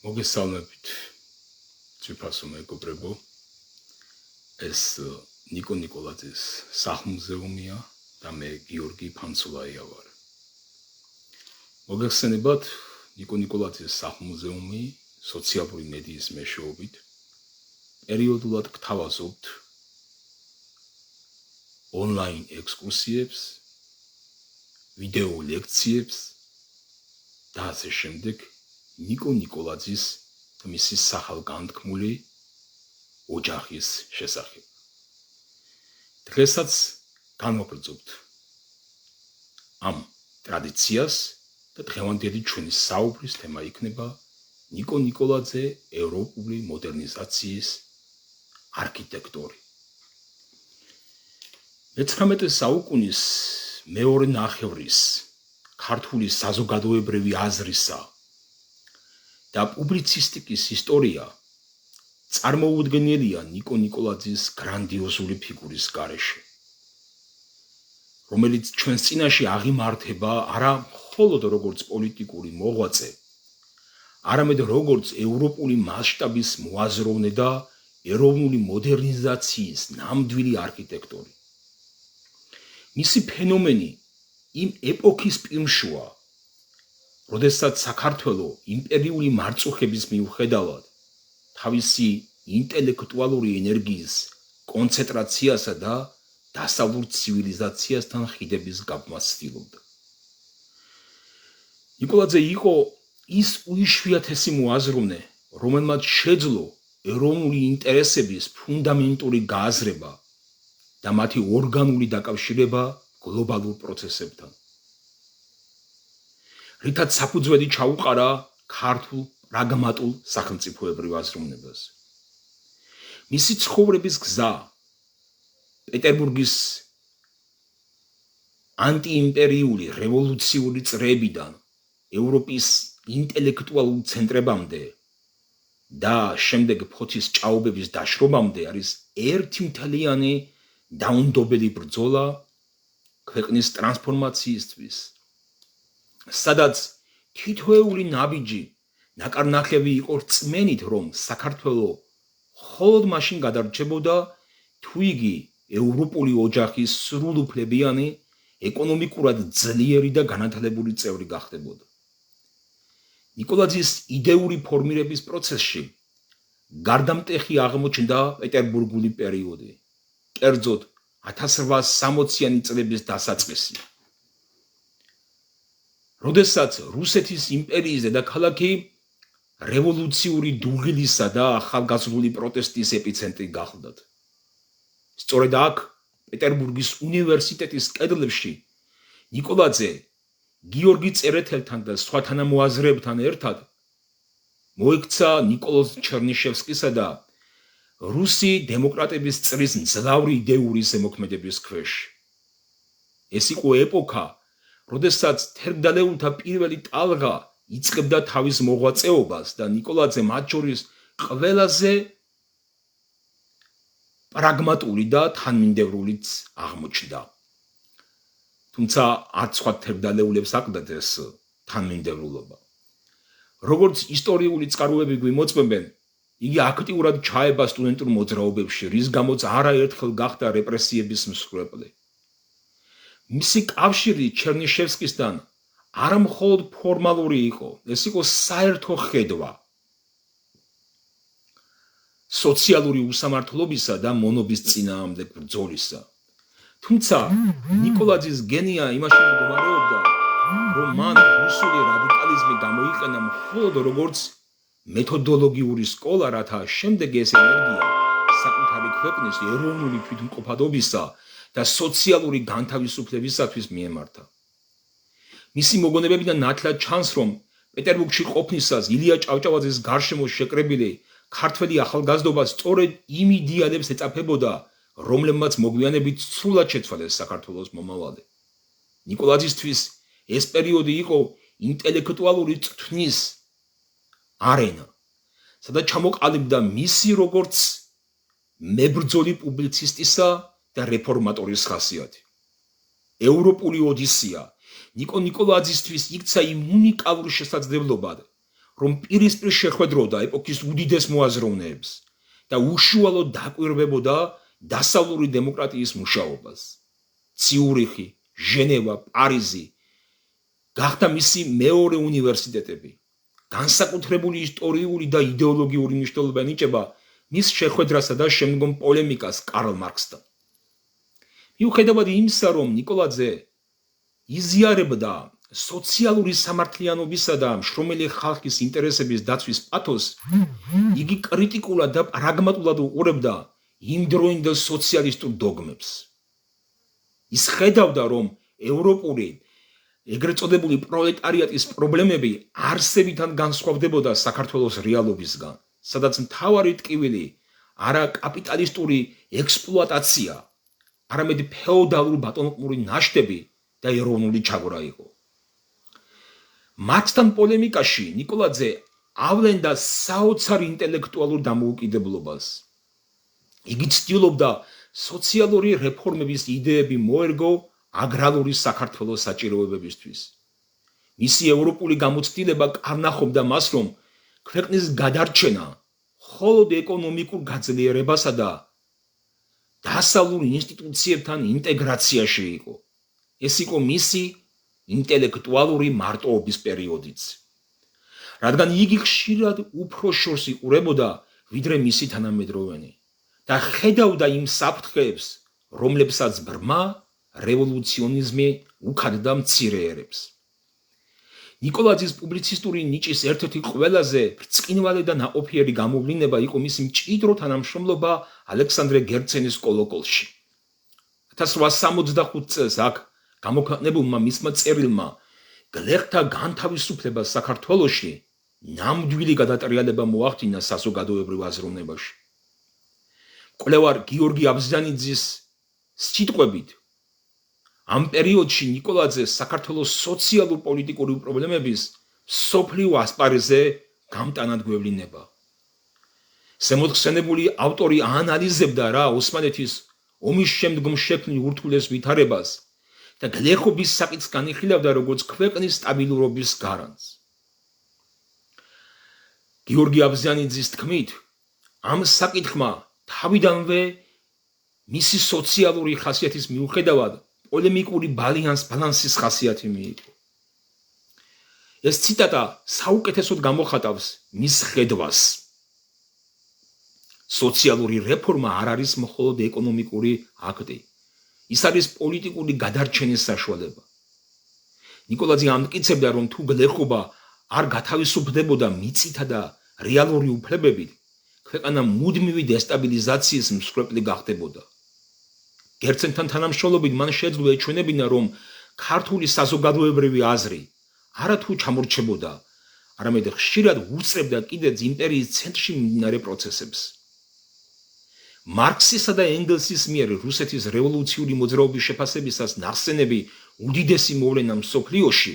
მოგესალმებით ძვირფასო მეგობრებო, ეს ნიკო ნიკოლაძის სახლ-მუზეუმია და მე გიორგი ფანცულაია ვარ. მოგეხსენებათ, ნიკო ნიკოლაძის სახლ-მუზეუმი სოციალური მედიის მეშვეობით პერიოდულად გთავაზობთ ონლაინ ექსკურსიებს, ვიდეო ლექციებს და ასე შემდეგ ნიკო ნიკოლაძის და მისი სახელგანთქმული ოჯახის შესახებ. დღესაც განვაგრძობთ ამ ტრადიციას და დღევანდელი ჩვენი საუბრის თემა იქნება ნიკო ნიკოლაძე ევროპული მოდერნიზაციის არქიტექტორი. მე-19 საუკუნის მეორე ნახევრის ქართული საზოგადოებრივი აზრისა და პუბლიცისტიკის ისტორია წარმოუდგენელია ნიკო ნიკოლაძის გრანდიოზული ფიგურის გარეშე, რომელიც ჩვენს წინაშე აღიმართება არა მხოლოდ როგორც პოლიტიკური მოღვაწე, არამედ როგორც ევროპული მასშტაბის მოაზროვნე და ეროვნული მოდერნიზაციის ნამდვილი არქიტექტორი. მისი ფენომენი იმ ეპოქის პირმშოა, როდესაც საქართველო იმპერიული მარწუხების მიუხედავად თავისი ინტელექტუალური ენერგიის კონცენტრაციასა და დასავლურ ცივილიზაციასთან ხიდების გაბმას ცდილობდა. ნიკოლაძე იყო ის უიშვიათესი მოაზროვნე, რომელმაც შეძლო ეროვნული ინტერესების ფუნდამენტური გააზრება და მათი ორგანული დაკავშირება გლობალურ პროცესებთან. რითაც საფუძველი ჩაუყარა ქართულ პრაგმატულ სახელმწიფოებრივ აზროვნებას. მისი ცხოვრების გზა პეტერბურგის ანტიიმპერიული რევოლუციური წრეებიდან ევროპის ინტელექტუალურ ცენტრებამდე და შემდეგ ფოთის ჭაობების დაშრობამდე არის ერთი მთლიანი დაუნდობელი ბრძოლა ქვეყნის ტრანსფორმაციისთვის, სადაც თითოეული ნაბიჯი ნაკარნახევი იყო რწმენით, რომ საქართველო მხოლოდ მაშინ გადარჩებოდა, თუ იგი ევროპული ოჯახის სრულუფლებიანი, ეკონომიკურად ძლიერი და განათლებული წევრი გახდებოდა. ნიკოლაძის იდეური ფორმირების პროცესში გარდამტეხი აღმოჩნდა პეტერბურგული პერიოდი, კერძოდ 1860-იანი წლების დასაწყისი, როდესაც რუსეთის იმპერიის დედაქალაქი რევოლუციური დუღილისა და ახალგაზრდული პროტესტის ეპიცენტრი გახლდათ. სწორედ აქ, პეტერბურგის უნივერსიტეტის კედლებში, ნიკოლაძე გიორგი წერეთელთან და სხვა თანამოაზრეებთან ერთად მოექცა ნიკოლოზ ჩერნიშევსკისა და რუსი დემოკრატების წრის მძლავრი იდეური ზემოქმედების ქვეშ. ეს იყო ეპოქა, როდესაც თერგდალეულთა პირველი ტალღა იწყებდა თავის მოღვაწეობას და ნიკოლაძე მათ შორის ყველაზე პრაგმატული და თანმიმდევრულიც აღმოჩნდა. თუმცა არც სხვა თერგდალეულებს აკლდათ ეს თანმიმდევრულობა. როგორც ისტორიული წყაროები გვიმოწმებენ, იგი აქტიურად ჩაება სტუდენტურ მოძრაობებში, რის გამოც არაერთხელ გახდა რეპრესიების მსხვერპლი. მისი კავშირი ჩერნიშევსკისთან არა მხოლოდ ფორმალური იყო, ეს იყო საერთო ხედვა სოციალური უსამართლობისა და მონობის წინააღმდეგ ბრძოლისა. თუმცა ნიკოლაძის გენია იმაში მდგომარეობდა, რომ მან რუსული რადიკალიზმი გამოიყენა მხოლოდ როგორც მეთოდოლოგიური სკოლა, რათა შემდეგ ეს ენერგია საკუთარი ქვეყნის ეროვნული თვითმყოფადობისა და სოციალური განთავისუფლებისათვის მიემართა. მისი მოგონებებიდან ნათლად ჩანს, რომ პეტერბურგში ყოფნისას ილია ჭავჭავაძის გარშემო შეკრებილი ქართველი ახალგაზრდობა სწორედ იმ იდეალებს ეწაფებოდა, რომლებმაც მოგვიანებით სრულად შეცვალეს საქართველოს მომავალი. ნიკოლაძისთვის ეს პერიოდი იყო ინტელექტუალური წვრთნის არენა, სადაც ჩამოყალიბდა მისი როგორც მებრძოლი პუბლიცისტისა და რეფორმატორის ხასიათი. ევროპული ოდისეა ნიკო ნიკოლაძისთვის იქცა იმ უნიკალურ შესაძლებლობად, რომ პირისპირ შეხვედროდა ეპოქის უდიდეს მოაზროვნეებს და უშუალოდ დაკვირვებოდა დასავლური დემოკრატიის მუშაობას. ციურიხი, ჟენევა, პარიზი გახდა მისი მეორე უნივერსიტეტები. განსაკუთრებული ისტორიული და იდეოლოგიური მნიშვნელობა ენიჭება მის შეხვედრასა და შემდგომ პოლემიკას კარლ მარქსთან. მიუხედავად იმისა, რომ ნიკოლაძე იზიარებდა სოციალური სამართლიანობისა და მშრომელი ხალხის ინტერესების დაცვის პათოსს, იგი კრიტიკულად და პრაგმატულად უყურებდა იმდროინდელ სოციალისტურ დოგმებს. ის ხედავდა, რომ ევროპული ეგრეთ წოდებული პროლეტარიატის პრობლემები არსებითად განსხვავდებოდა საქართველოს რეალობისგან, სადაც მთავარი ტკივილი არა კაპიტალისტური ექსპლუატაცია, არამედ ფეოდალური ბატონყმური ნაშთები და ეროვნული ჩაგვრა იყო. მარქსთან პოლემიკაში ნიკოლაძე ავლენდა საოცარ ინტელექტუალურ დამოუკიდებლობას. იგი ცდილობდა სოციალური რეფორმების იდეები მოერგო აგრარული საქართველოს საჭიროებებისთვის. მისი ევროპული გამოცდილება კარნახობდა მას, რომ ქვეყნის გადარჩენა მხოლოდ ეკონომიკურ გაძლიერებასა და დასავლურ ინსტიტუციებთან ინტეგრაციაში იყო. ეს იყო მისი ინტელექტუალური მარტოობის პერიოდიც. რადგან იგი ხშირად უფრო შორს იყურებოდა, ვიდრე მისი თანამედროვენი და ხედავდა იმ საფრთხეებს, რომლებსაც ბრმა რევოლუციონიზმი უქადდა მცირეერებს. ნიკოლაძის პუბლიცისტური ნიჭის ერთ-ერთი ყველაზე ბრწყინვალე და ნაყოფიერი გამოვლინება იყო მისი მჭიდრო თანამშრომლობა ალექსანდრე გერცენის კოლოკოლში. 1865 წელს აქ გამოქვეყნებულმა მისმა წერილმა გლეხთა განთავისუფლება საქართველოში ნამდვილი გადატრიალება მოახდინა საზოგადოებრივ აზროვნებაში. მკვლევარ გიორგი აბზანიძის სიტყვებით, ამ პერიოდში ნიკოლაძე საქართველოს სოციალურ-პოლიტიკური პრობლემების სოფლიო ასპარეზზე გამტანად გვევლინება. ზემოთხსენებული ავტორი აანალიზებდა რა ოსმალეთის ომის შემდგომ შექმნილ ურთულეს ვითარებას და გლეხობის საკითხს განიხილავდა როგორც ქვეყნის სტაბილურობის გარანტს. გიორგი აბზანიძის თქმით, ამ საკითხმა თავიდანვე მისი სოციალური ხასიათის მიუხედავად პოლემიკური ბალანსის ხასიათი მიიღო. ეს ციტატა საუკეთესოდ გამოხატავს მის ხედვას. სოციალური რეფორმა არ არის მხოლოდ ეკონომიკური აქტი. ის არის პოლიტიკური გადარჩენის საშუალება. ნიკოლაძე ამტკიცებდა, რომ თუ გლეხობა არ გათავისუფლდებოდა მიწითა და რეალური უფლებებით, ქვეყანა მუდმივი დესტაბილიზაციის მსხვერპლი გახდებოდა. გერცენთან თანამშრომლობით მან შეძლო ეჩვენებინა, რომ ქართული საზოგადოებრივი აზრი არათუ ჩამორჩებოდა, არამედ ხშირად უსწრებდა კიდეც იმპერიის ცენტრში მიმდინარე პროცესებს. მარქსისა და ენგელსის მიერ რუსეთის რევოლუციური მოძრაობის შეფასებისას ნახსენები უდიდესი მოვლენა მსოფლიოში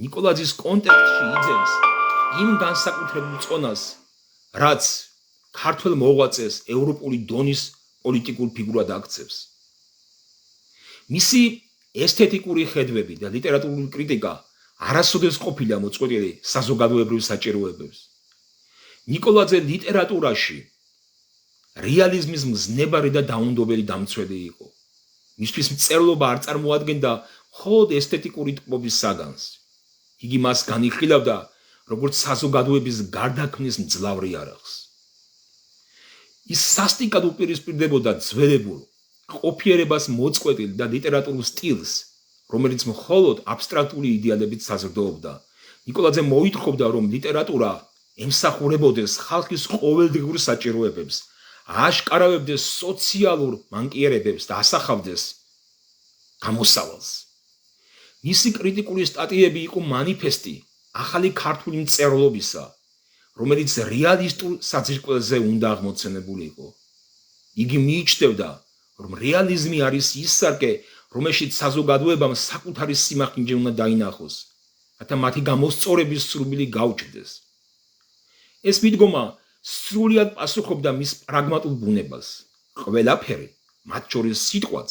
ნიკოლაძის კონტექსტში იძენს იმ განსაკუთრებულ წონას, რაც ქართველ მოღვაწეს ევროპული დონის პოლიტიკურ ფიგურად აქცევს. მისი ესთეტიკური ხედვები და ლიტერატურული კრიტიკა არასოდეს ყოფილა მოწყვეტილი საზოგადოებრივ საჭიროებებს. ნიკოლაძე ლიტერატურაში რეალიზმის მზნებარი და დაუნდობელი დამცველი იყო. მისთვის მწერლობა არ წარმოადგენდა მხოლოდ ესთეტიკური ტკბობის საგანს. იგი მას განიხილავდა როგორც საზოგადოების გარდაქმნის მძლავრი არახს. ის სასტიკად უპირისპირდებოდა ძველებურ, ყოფიერებას მოწყვეტილ და ლიტერატურულ სტილს, რომელიც მხოლოდ აბსტრაქტული იდეალებით საზრდოობდა. ნიკოლაძე მოითხოვდა, რომ ლიტერატურა ემსახურებოდეს ხალხის ყოველდღიურ საჭიროებებს, აშკარავებდეს სოციალურ მანკიერებებს და ასახავდეს გამოსავალს. მისი კრიტიკული სტატიები იყო მანიფესტი ახალი ქართული მწერლობისა, რომელიც რეალისტურ საძირკველზე უნდა აღმოცენებული იყო. იგი მიიჩნევდა, რომ რეალიზმი არის ის სარკე, რომელშიც საზოგადოებამ საკუთარი სიმახინჯე უნდა დაინახოს, რათა მათი გამოსწორების სურვილი გაუჩნდეს. ეს მიდგომა სრულად პასუხობდა მის პრაგმატულ ბუნებას. ყველაფერი, მათ შორის სიტყვაც,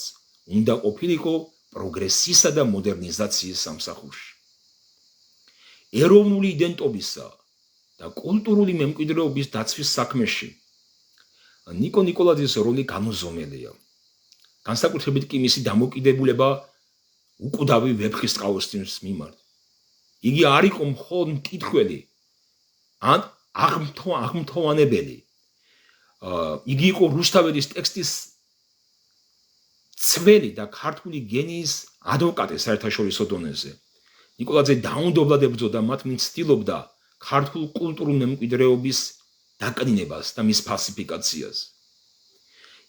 უნდა ყოფილიყო პროგრესისა და მოდერნიზაციის სამსახურში. ეროვნული იდენტობისა და კულტურული მემკვიდრეობის დაცვის საქმეში ნიკო ნიკოლაძის როლი განუზომელია. განსაკუთრებით კი მისი დამოკიდებულება უკვდავი ვეფხისტყაოსნის მიმართ. იგი არ იყო მხოლოდ მკითხველი ან აღმთოვანებელი. იგი იყო რუსთაველის ტექსტის ცველი და ქართული გენიის ადვოკატი საერთაშორისო დონეზე. ნიკოლაძე დაუნდობლად ებრძოდა მათ, ვინც ცდილობდა ქართულ კულტურულ მემკვიდრეობის დაკნინებას და მის ფალსიფიკაციას.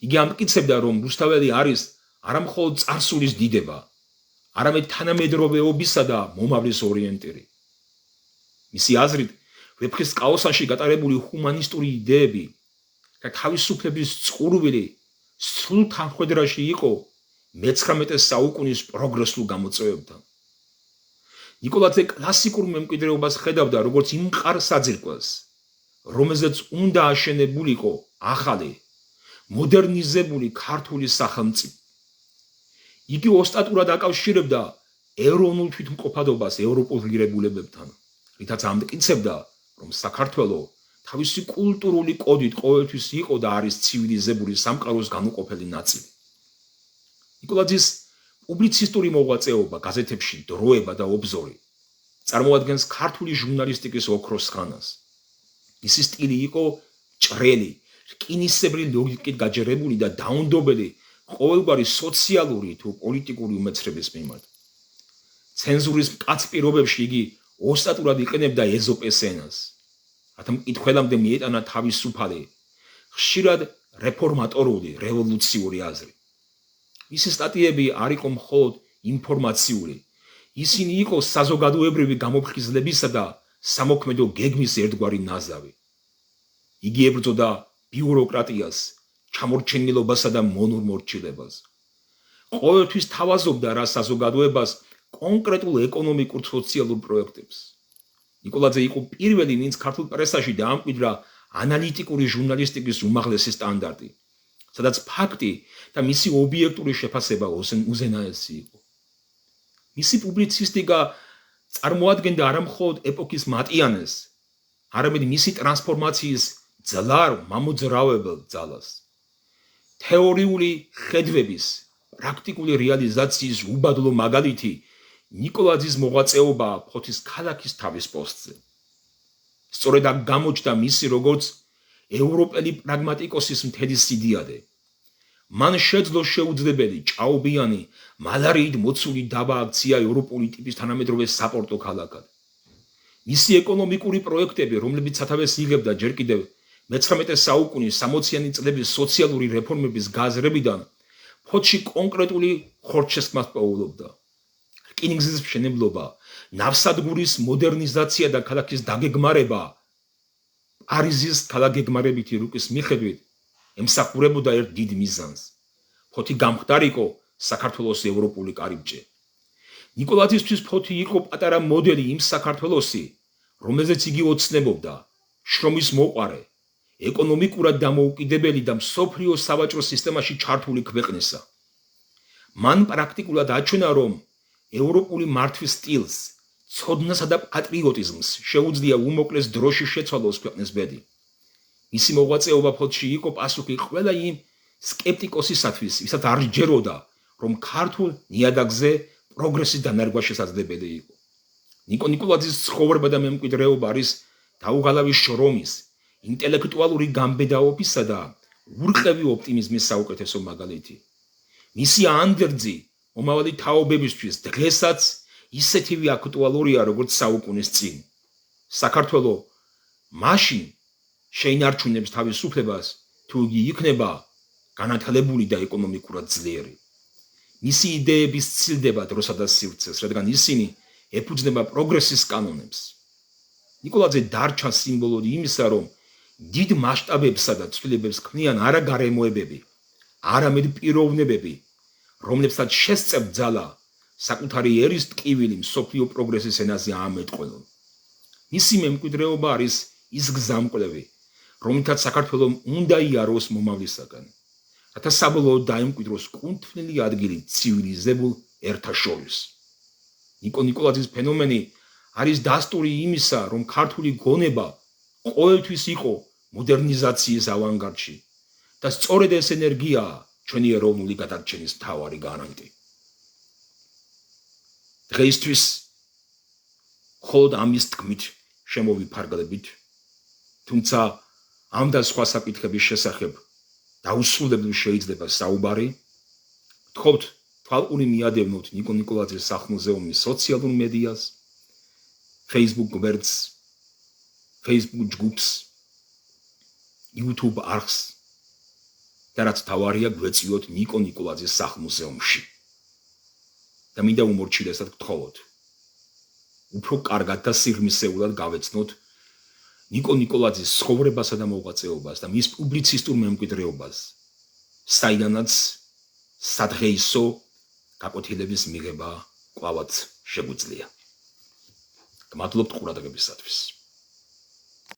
იგი ამტკიცებდა, რომ რუსთაველი არის არა მხოლოდ წარსულის დიდება, არამედ თანამედროვეობისა და მომავლის ორიენტირი. მისი აზრით, ვეფხისტყაოსანში გატარებული ჰუმანისტური იდეები და თავისუფლების წყურვილი სრულ თანხვედრაში იყო მე-19 საუკუნის პროგრესულ გამოწვევებთან. ნიკოლაძე კლასიკურ მემკვიდრეობას ხედავდა როგორც იმ მყარ-საძირკველს, რომელზეც უნდა აშენებულიყო ახალი, მოდერნიზებული ქართული სახელმწიფო. იგი ოსტატურად აკავშირებდა ეროვნულ თვითმყოფადობას ევროპულ ღირებულებებთან, რითაც ამტკიცებდა, რომ საქართველო თავისი კულტურული კოდით ყოველთვის იყო და არის ცივილიზებული სამყაროს განუყოფელი ნაწილი. ნიკოლაძის პუბლიცისტური მოღვაწეობა გაზეთებში დროება და ობზორი წარმოადგენს ქართული ჟურნალისტიკის ოქროს ხანას. მისი სტილი იყო ჭრელი, რკინისებრი ლოგიკით გაჯერებული და დაუნდობელი ყოველგვარი სოციალური თუ პოლიტიკური უმეცრების მიმართ. ცენზურის მკაც პირობებში იგი ოსტატურად იყენებდა ეზოპეს ენას, რათა მკითხველამდე მიეტანა თავისუფალი, ხშირად რეფორმატორული, რევოლუციური აზრი. მისი სტატიები არ იყო მხოლოდ ინფორმაციული, ისინი იყო საზოგადოებრივი გამოფხიზლებისა და სამოქმედო გეგმის ერთგვარი ნაზავი. იგი ებრძოდა ბიუროკრატიას, ჩამორჩენილობასა და მონურმორჩილებას. ყოველთვის თავაზობდა რა საზოგადოებას კონკრეტულ ეკონომიკურ სოციალურ პროექტებს. ნიკოლაძე იყო პირველი, ვინც ქართულ პრესაში დაამკვიდრა ანალიტიკური ჟურნალისტიკის უმაღლესი სტანდარტი, სადაც ფაქტი და მისი ობიექტური შეფასება უზენაესი იყო. მისი პუბლიცისტიკა წარმოადგენდა არა მხოლოდ ეპოქის მატიანეს, არამედ მისი ტრანსფორმაციის ძლარ მამოძრავებელ ძალას. თეორიული ხედვების პრაქტიკული რეალიზაციის უბადლო მაგალითი ნიკოლაძის მოღვაწეობა ფოთის ქალაქის თავის პოსტზე. სწორედ აქ გამოჩნდა მისი როგორც ევროპელი პრაგმატიკოსის მთელი სიდიადე. მან შეძლო შეუძლებელი ჭაობიანი მალარიით მოცული დაბა აქცია ევროპული ტიპის თანამედროვე საპორტო ქალაქად. მისი ეკონომიკური პროექტები, რომლებიც სათავეს იღებდა ჯერ კიდევ მე-19 საუკუნის 60-იანი წლების სოციალური რეფორმების გაზრებიდან, ფოთში კონკრეტული ხორჩშესხმას პოულობდა. რკინიგზის მშენებლობა, ნავსადგურის მოდერნიზაცია და ქალაქის დაგეგმარება პარიზის ქალაქგეგმარებითი რუკის მიხედვით ემსახურებოდა ერთ დიდ მიზანს. ფოთი გამხდარიყო საქართველოს ევროპული კარიბჭე. ნიკოლაძისთვის ფოთი იყო პატარა მოდელი იმ საქართველოსი, რომელზეც იგი ოცნებობდა, შრომის მოყვარე, ეკონომიკურად დამოუკიდებელი და მსოფლიო სავაჭრო სისტემაში ჩართული ქვეყნისა. მან პრაქტიკულად აჩვენა, რომ ევროპული მართვის სტილს, ცოდნასა და პატრიოტიზმს შეუძლია უმოკლეს დროში შეცვალოს ქვეყნის ბედი. მისი მოღვაწეობა ფოთში იყო პასუხი ყველა იმ სკეპტიკოსისათვის, ვისაც არ ჯეროდა, რომ ქართულ ნიადაგზე პროგრესის დანერგვა შესაძლებელი იყო. ნიკო ნიკოლაძის ცხოვრება და მემკვიდრეობა არის დაუღალავი შრომის, ინტელექტუალური გამბედაობისა და ურყევი ოპტიმიზმის საუკეთესო მაგალითი. მისი ანდერძი მომავალი თაობებისთვის დღესაც ისეთივე აქტუალურია, როგორც საუკუნის წინ. საქართველო მაშინ შეინარჩუნებს თავისუფლებას, თუ იგი იქნება განათლებული და ეკონომიკურად ძლიერი. მისი იდეები სცილდება დროსა და სივრცეს, რადგან ისინი ეფუძნება პროგრესის კანონებს. ნიკოლაძე დარჩა სიმბოლოდი იმისა, რომ დიდ მასშტაბებსა და ცვლილებებს ქმნიან არა გარემოებები, არამედ პიროვნებები, რომლებსაც შესწევთ ძალა საკუთარი ერის ტკივილი მსოფლიო პროგრესის ენაზე ამეტყველონ. მისი მემკვიდრეობა არის ის გზამკვლევი, რომლითაც საქართველომ უნდა იაროს მომავლისაგან, რათა საბოლოოდ დაემკვიდროს კუნთფლილი ადგილი ცივილიზებულ ერთაშორის. ნიკო ნიკოლაძის ფენომენი არის დასტური იმისა, რომ ქართული გონება ყოველთვის იყო მოდერნიზაციის ავანგარდში და სწორედ ეს ენერგიაა ჩვენი ეროვნული გადარჩენის მთავარი გარანტი. დღეისთვის მხოლოდ ამის თქმით შემოვიფარგლებით, თუმცა ამ და სხვა საკითხების შესახებ დაუსრულებლად შეიძლება საუბარი. ვთხოვთ თვალყური მიადევნოთ ნიკო ნიკოლაძის სახლ-მუზეუმის სოციალურ მედიას, Facebook გვერდს, Facebook ჯგუფს, YouTube არხს და რაც თავარია გვეწიოთ ნიკო ნიკოლაძის სახლ-მუზეუმში. და მინდა უმორჩილესად გთხოვოთ, უფრო კარგად და სიღრმისეულად გავეცნოთ ნიკო ნიკოლაძის ცხოვრებასა და მოღვაწეობას და მის პუბლიცისტურ მემკვიდრეობას, საიდანაც სადღეისო გაკვეთილების მიღება კვლავაც შეგვიძლია. გმადლობთ ყურადღებისათვის.